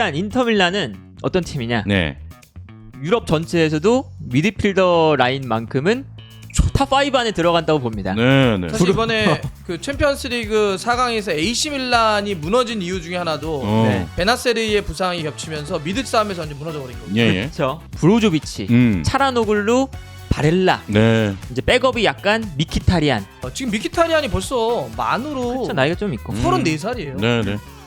일단 인터밀란은 어떤 팀이냐? 네. 유럽 전체에서도 미드필더 라인만큼은 탑 5 안에 들어간다고 봅니다. 네, 네. 사실 이번에 그 챔피언스리그 4강에서 AC 밀란이 무너진 이유 중에 하나도 네. 베나세리의 부상이 겹치면서 미드 싸움에서 완전 무너져 버린 거예요. 예, 예. 그렇죠. 브로조비치, 차라노글루, 바렐라. 네. 이제 백업이 약간 미키타리안. 지금 미키타리안이 벌써 만으로 그렇죠. 나이가 좀 있고. 34살이에요. 네,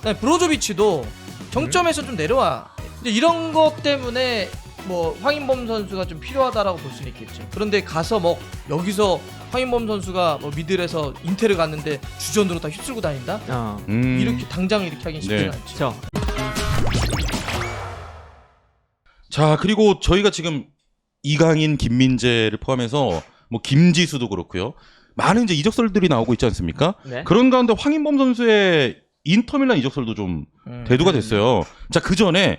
네. 브로조비치도 정점에서 좀 내려와. 이제 이런 것 때문에 뭐 황인범 선수가 좀 필요하다라고 볼 수는 있겠죠. 그런데 가서 뭐 여기서 황인범 선수가 뭐 미들에서 인테르 갔는데 주전으로 다 휩쓸고 다닌다? 이렇게 당장 이렇게 하긴 쉽지는 네. 않죠. 그렇죠. 자, 그리고 저희가 지금 이강인, 김민재를 포함해서 뭐 김지수도 그렇고요. 많은 이제 이적설들이 나오고 있지 않습니까? 네. 그런 가운데 황인범 선수의 인터밀란 이적설도 좀 대두가 됐어요. 자, 그 전에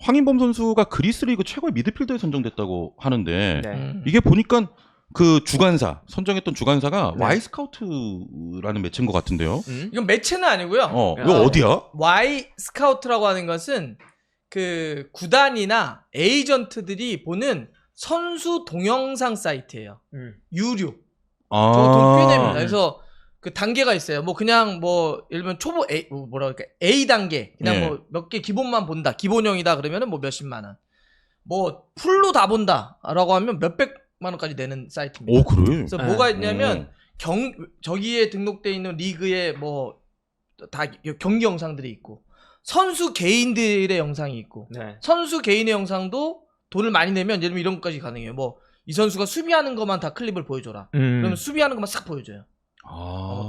황인범 선수가 그리스 리그 최고의 미드필더에 선정됐다고 하는데 네. 이게 보니까 그 주관사 선정했던 주관사가 네. Y스카우트라는 매체인 것 같은데요. 이건 매체는 아니고요. 이거 어디야? Y 스카우트라고 하는 것은 그 구단이나 에이전트들이 보는 선수 동영상 사이트예요. 유료. 저 돈 꽤 냅니다. 그래서 그 단계가 있어요. 뭐 그냥 뭐 예를 들면 초보 A 뭐라 그럴까 A 단계 그냥 네. 뭐 몇 개 기본만 본다. 기본형이다 그러면은 뭐 몇십만 원. 뭐 풀로 다 본다라고 하면 몇백만 원까지 내는 사이트입니다. 오, 그래? 그래서 뭐가 있냐면 저기에 등록돼 있는 리그에 뭐 다 경기 영상들이 있고 선수 개인들의 영상이 있고 네. 선수 개인의 영상도 돈을 많이 내면 예를 들면 이런 것까지 가능해요. 뭐 이 선수가 수비하는 것만 다 클립을 보여줘라. 그러면 수비하는 것만 싹 보여줘요.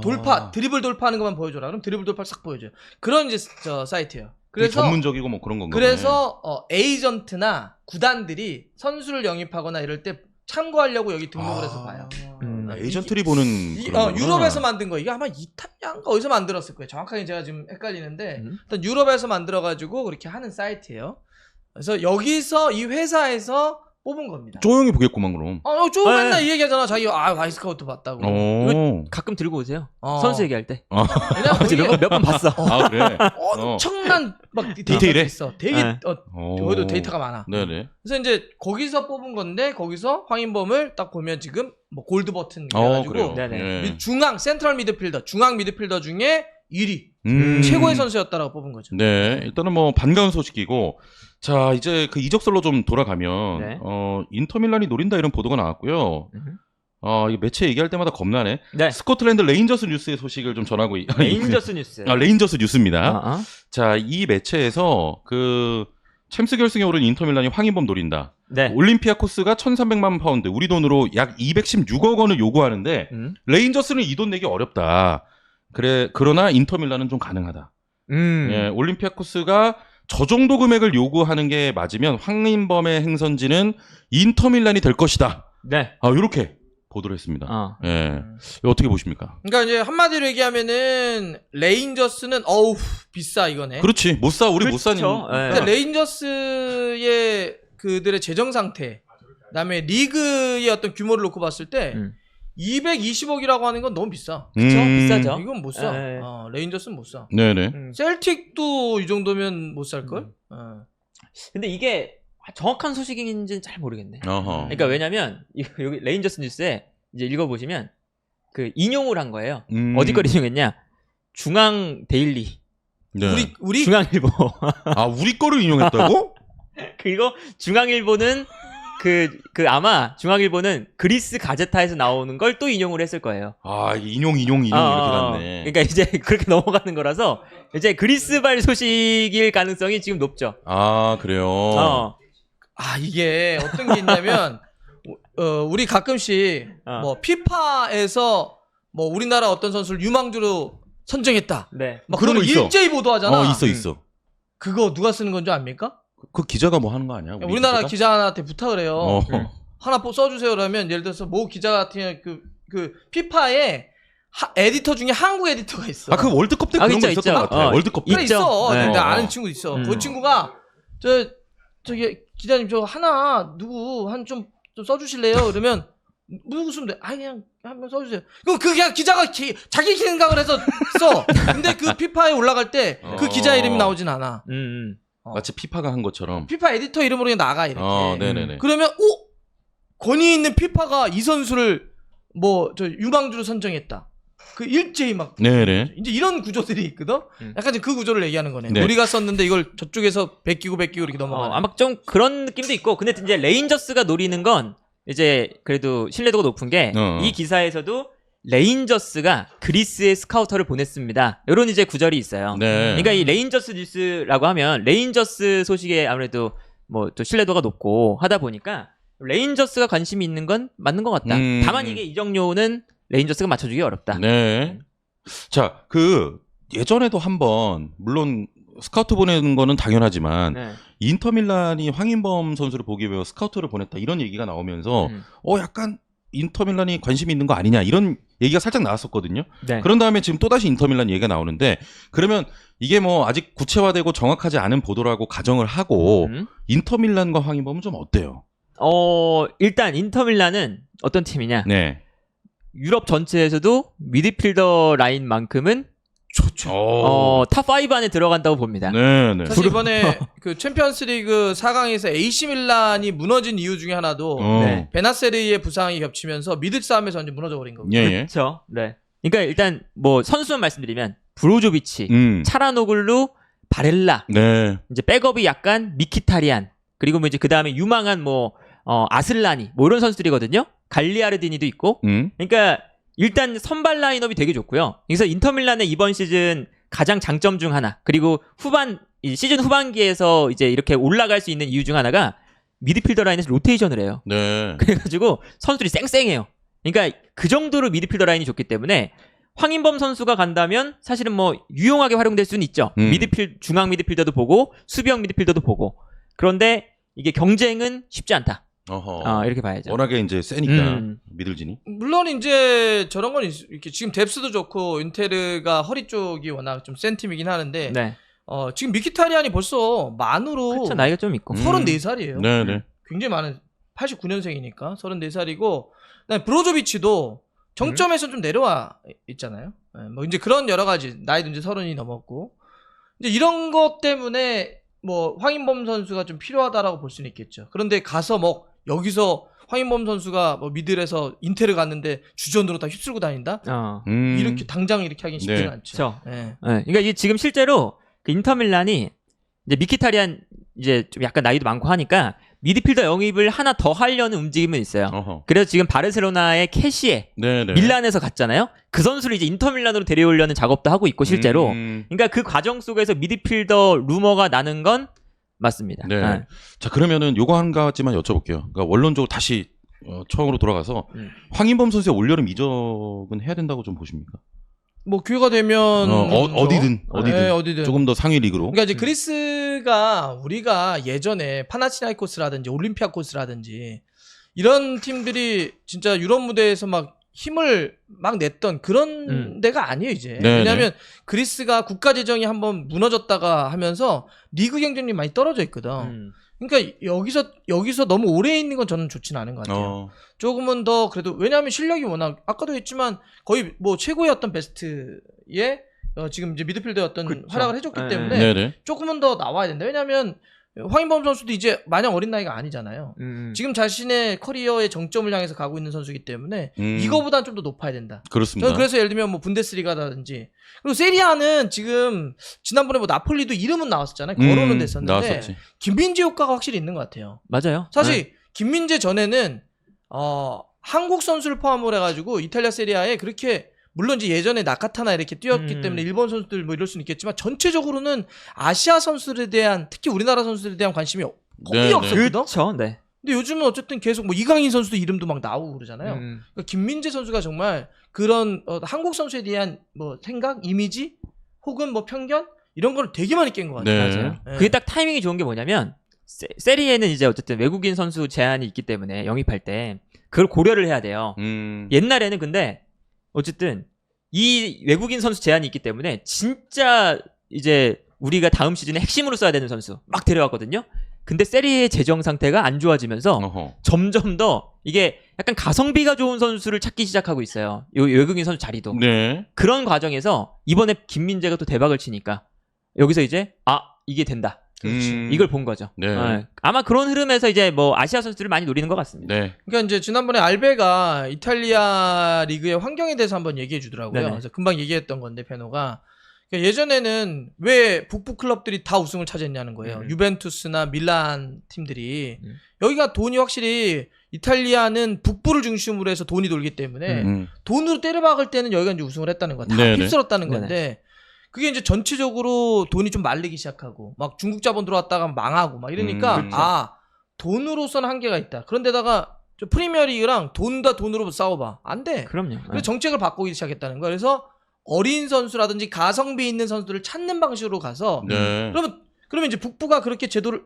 돌파, 드리블 돌파하는 것만 보여줘라. 그럼 드리블 돌파를 싹 보여줘요. 그런 이제 저 사이트예요. 그래서 전문적이고 뭐 그런 건가요? 그래서 에이전트나 구단들이 선수를 영입하거나 이럴 때 참고하려고 여기 등록을 해서 봐요. 에이전트리 보는 그런 거구나. 유럽에서 만든 거. 이게 아마 이탈리아인가 어디서 만들었을 거예요. 정확하게 제가 지금 헷갈리는데 일단 유럽에서 만들어가지고 그렇게 하는 사이트예요. 그래서 여기서 이 회사에서 뽑은 겁니다. 조용히 보겠구만 그럼. 쪼 네. 맨날 이 얘기하잖아. 자기 와이스카우트 봤다고. 오. 가끔 들고 오세요. 어. 선수 얘기할 때. 왜냐면 어제 거기에 몇 번 봤어. 아, 그래? 엄청난 막 디테일해? 데이터가 있어. 되게 네. 저희도 데이터가 많아. 네네. 그래서 이제 거기서 뽑은 건데 거기서 황인범을 딱 보면 지금 뭐 골드 버튼 해가지고 그래요. 네네. 네. 중앙 센트럴 미드필더 중앙 미드필더 중에 1위 최고의 선수였다라고 뽑은 거죠. 네, 일단은 뭐 반가운 소식이고, 자 이제 그 이적설로 좀 돌아가면 네. 인터밀란이 노린다 이런 보도가 나왔고요. 이 매체 얘기할 때마다 겁나네. 네. 스코틀랜드 레인저스 뉴스의 소식을 좀 전하고 레인저스 뉴스. 레인저스 뉴스입니다. 자, 이 매체에서 그 챔스 결승에 오른 인터밀란이 황인범 노린다. 네. 올림피아코스가 1,300만 파운드, 우리 돈으로 약 216억 원을 요구하는데 레인저스는 이 돈 내기 어렵다. 그러나 인터밀란은 좀 가능하다. 예, 올림피아코스가 저 정도 금액을 요구하는 게 맞으면 황인범의 행선지는 인터밀란이 될 것이다. 네. 이렇게 보도를 했습니다. 예, 이거 어떻게 보십니까? 그러니까 이제 한마디로 얘기하면은 레인저스는 어우 비싸 이거네. 그렇지, 못 사, 우리 못 사니. 그렇죠. 예. 근데 레인저스의 그들의 재정 상태, 그다음에 리그의 어떤 규모를 놓고 봤을 때 220억이라고 하는 건 너무 비싸. 그쵸? 비싸죠. 이건 못 사. 네. 레인저스는 못 사. 네네. 셀틱도 이 정도면 못 살 걸. 근데 이게 정확한 소식인지는 잘 모르겠네. 어허. 그러니까 왜냐면 여기 레인저스 뉴스에 이제 읽어보시면 그 인용을 한 거예요. 어디 걸 인용했냐? 중앙 데일리. 네. 우리 중앙일보. 우리 거를 인용했다고? 그리고 중앙일보는 아마 중앙일보는 그리스 가제타에서 나오는 걸 또 인용을 했을 거예요. 인용 이렇게 갔네. 그러니까 이제 그렇게 넘어가는 거라서 이제 그리스발 소식일 가능성이 지금 높죠. 그래요. 이게 어떤 게 있냐면 우리 가끔씩 뭐 피파에서 뭐 우리나라 어떤 선수를 유망주로 선정했다. 네. 막 그런 그런 거 있어. 일제히 보도하잖아. 있어. 그거 누가 쓰는 건 줄 압니까? 그 기자가 뭐 하는 거 아니야? 우리나라 기자한테 부탁을 해요. 네. 하나 써주세요. 그러면 예를 들어서 모 기자 같은 그 피파에 에디터 중에 한국 에디터가 있어. 그 월드컵 때 그런 거 있었던 것 같아. 월드컵 때. 그래 있어. 네. 내가 아는 친구 있어. 그 친구가 저기 기자님 저 하나 누구 한 좀 써주실래요? 그러면 누구 쓰면 돼? 그냥 한번 써주세요. 그럼 그냥 기자가 자기 생각을 해서 써. 근데 그 피파에 올라갈 때 그 기자 이름이 나오진 않아. 마치 피파가 한 것처럼. 피파 에디터 이름으로 그냥 나가 이렇게. 네네네. 그러면 권위 있는 피파가 이 선수를 뭐 저 유망주로 선정했다. 그 일제히 막 네네. 이제 이런 구조들이 있거든. 약간 지금 그 구조를 얘기하는 거네. 네. 우리가 썼는데 이걸 저쪽에서 베끼고 이렇게 넘어가. 아마 좀 그런 느낌도 있고, 근데 이제 레인저스가 노리는 건 이제 그래도 신뢰도가 높은 게 이 기사에서도 레인저스가 그리스에 스카우터를 보냈습니다. 이런 이제 구절이 있어요. 네. 그러니까 이 레인저스 뉴스라고 하면 레인저스 소식에 아무래도 뭐 또 신뢰도가 높고 하다 보니까 레인저스가 관심이 있는 건 맞는 것 같다. 다만 이게 이적료는 레인저스가 맞춰주기 어렵다. 네. 자, 예전에도 한번 물론 스카우트 보내는 거는 당연하지만 네. 인터밀란이 황인범 선수를 보기 위해 스카우트를 보냈다 이런 얘기가 나오면서 약간 인터밀란이 관심이 있는 거 아니냐 이런 얘기가 살짝 나왔었거든요. 네. 그런 다음에 지금 또다시 인터밀란 얘기가 나오는데 그러면 이게 뭐 아직 구체화되고 정확하지 않은 보도라고 가정을 하고 인터밀란과 황인범은 좀 어때요? 일단 인터밀란은 어떤 팀이냐? 네. 유럽 전체에서도 미드필더 라인만큼은 좋죠. 탑5 안에 들어간다고 봅니다. 네네. 사실 이번에 그 챔피언스리그 4강에서 AC 밀란이 무너진 이유 중에 하나도 네. 베나세리의 부상이 겹치면서 미드 싸움에서 완전 무너져 버린 거고. 예. 그렇죠. 네. 그러니까 일단 뭐 선수만 말씀드리면 브로조비치, 차라노글루, 바렐라, 네. 이제 백업이 약간 미키타리안, 그리고 뭐 이제 그 다음에 유망한 뭐 아슬라니 뭐 이런 선수들이거든요. 갈리아르디니도 있고. 그러니까 일단 선발 라인업이 되게 좋고요. 그래서 인터밀란의 이번 시즌 가장 장점 중 하나, 그리고 시즌 후반기에서 이제 이렇게 올라갈 수 있는 이유 중 하나가 미드필더 라인에서 로테이션을 해요. 네. 그래가지고 선수들이 쌩쌩해요. 그러니까 그 정도로 미드필더 라인이 좋기 때문에 황인범 선수가 간다면 사실은 뭐 유용하게 활용될 수는 있죠. 중앙 미드필더도 보고 수비형 미드필더도 보고. 그런데 이게 경쟁은 쉽지 않다. 이렇게 봐야죠. 워낙에 이제 세니까 미들진이. 물론 이제 저런 건 이렇게 지금 뎁스도 좋고 인테르가 허리 쪽이 워낙 좀 센 팀이긴 하는데 네. 지금 미키타리안이 벌써 만으로 그렇죠. 나이가 좀 있고. 34살이에요. 네네. 굉장히 많은 89년생이니까 34살이고 브로조비치도 정점에서 좀 내려와 있잖아요. 뭐 이제 그런 여러 가지 나이도 이제 30이 넘었고 이제 이런 것 때문에 뭐 황인범 선수가 좀 필요하다라고 볼 수는 있겠죠. 그런데 가서 뭐 여기서 황인범 선수가 뭐 미들에서 인테르 갔는데 주전으로 다 휩쓸고 다닌다? 이렇게 당장 이렇게 하긴 쉽지는 네. 않죠. 그렇죠. 네. 그러니까 이게 지금 실제로 그 인터밀란이 이제 미키타리안 이제 좀 약간 나이도 많고 하니까 미드필더 영입을 하나 더 하려는 움직임은 있어요. 그래서 지금 바르셀로나의 캐시에 네네. 밀란에서 갔잖아요. 그 선수를 이제 인터밀란으로 데려오려는 작업도 하고 있고 실제로. 그러니까 그 과정 속에서 미드필더 루머가 나는 건 맞습니다. 네. 자, 그러면은 요거 한 가지만 여쭤볼게요. 그러니까 원론적으로 다시 처음으로 돌아가서 황인범 선수의 올여름 이적은 해야 된다고 좀 보십니까? 뭐 기회가 되면 어디든 네, 어디든 조금 더 상위 리그로. 그러니까 이제 그리스가 우리가 예전에 파나치나이코스라든지 올림피아코스라든지 이런 팀들이 진짜 유럽 무대에서 막 힘을 막 냈던 그런 데가 아니에요 이제. 네네. 왜냐하면 그리스가 국가 재정이 한번 무너졌다가 하면서 리그 경쟁력이 많이 떨어져 있거든. 그러니까 여기서 너무 오래 있는 건 저는 좋지는 않은 것 같아요. 조금은 더 그래도 왜냐하면 실력이 워낙 아까도 했지만 거의 뭐 최고의 어떤 베스트에 지금 이제 미드필더였던 그쵸. 활약을 해줬기 때문에 네네. 조금은 더 나와야 된다. 왜냐하면 황인범 선수도 이제 마냥 어린 나이가 아니잖아요. 지금 자신의 커리어의 정점을 향해서 가고 있는 선수이기 때문에 이거보단 좀 더 높아야 된다. 그렇습니다. 저는 그래서 예를 들면 뭐 분데스리가라든지 그리고 세리아는 지금 지난번에 뭐 나폴리도 이름은 나왔었잖아요. 거론은 됐었는데 나왔었지. 김민재 효과가 확실히 있는 것 같아요. 맞아요. 사실 김민재 전에는 한국 선수를 포함을 해가지고 이탈리아 세리아에 그렇게 물론 이제 예전에 나카타나 이렇게 뛰었기 때문에 일본 선수들 뭐 이럴 수는 있겠지만 전체적으로는 아시아 선수들에 대한 특히 우리나라 선수들에 대한 관심이 거의 네네. 없었거든. 그렇죠. 네. 근데 요즘은 어쨌든 계속 뭐 이강인 선수도 이름도 막 나오고 그러잖아요. 그러니까 김민재 선수가 정말 그런 한국 선수에 대한 뭐 생각, 이미지 혹은 뭐 편견 이런 걸 되게 많이 깬 것 같아요. 네. 맞아요. 네. 그게 딱 타이밍이 좋은 게 뭐냐면 세리에는 이제 어쨌든 외국인 선수 제한이 있기 때문에 영입할 때 그걸 고려를 해야 돼요. 옛날에는 근데 어쨌든 이 외국인 선수 제한이 있기 때문에 진짜 이제 우리가 다음 시즌에 핵심으로 써야 되는 선수 막 데려왔거든요. 근데 세리에의 재정 상태가 안 좋아지면서 점점 더 이게 약간 가성비가 좋은 선수를 찾기 시작하고 있어요. 외국인 선수 자리도. 네. 그런 과정에서 이번에 김민재가 또 대박을 치니까 여기서 이제 이게 된다. 이걸 본 거죠. 네. 아마 그런 흐름에서 이제 뭐 아시아 선수들을 많이 노리는 것 같습니다. 네. 그러니까 이제 지난번에 알베가 이탈리아 리그의 환경에 대해서 한번 얘기해 주더라고요. 네네. 그래서 금방 얘기했던 건데 베노가 그러니까 예전에는 왜 북부 클럽들이 다 우승을 차지했냐는 거예요. 유벤투스나 밀란 팀들이 여기가 돈이 확실히 이탈리아는 북부를 중심으로 해서 돈이 돌기 때문에 돈으로 때려박을 때는 여기가 이제 우승을 했다는 거야. 다 네네. 휩쓸었다는 네네. 건데 그게 이제 전체적으로 돈이 좀 말리기 시작하고 막 중국 자본 들어왔다가 망하고 막 이러니까 그렇죠. 돈으로서는 한계가 있다. 그런데다가 저 프리미어리그랑 돈과 돈으로 싸워봐. 안 돼. 그럼요. 그래서 정책을 바꾸기 시작했다는 거야. 그래서 어린 선수라든지 가성비 있는 선수들을 찾는 방식으로 가서 네. 그러면 이제 북부가 그렇게 제도를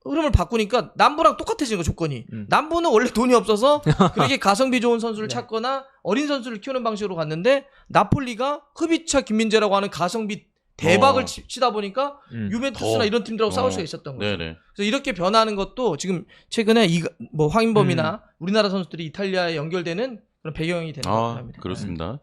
흐름을 바꾸니까 남부랑 똑같아지는 거 조건이. 남부는 원래 돈이 없어서 그렇게 가성비 좋은 선수를 네. 찾거나 어린 선수를 키우는 방식으로 갔는데 나폴리가 흡이차 김민재라고 하는 가성비 대박을 치다 보니까 유벤투스나 더. 이런 팀들하고 싸울 수가 있었던 거죠. 네네. 그래서 이렇게 변하는 것도 지금 최근에 뭐 황인범이나 우리나라 선수들이 이탈리아에 연결되는 그런 배경이 되는 것 같습니다. 그렇습니다.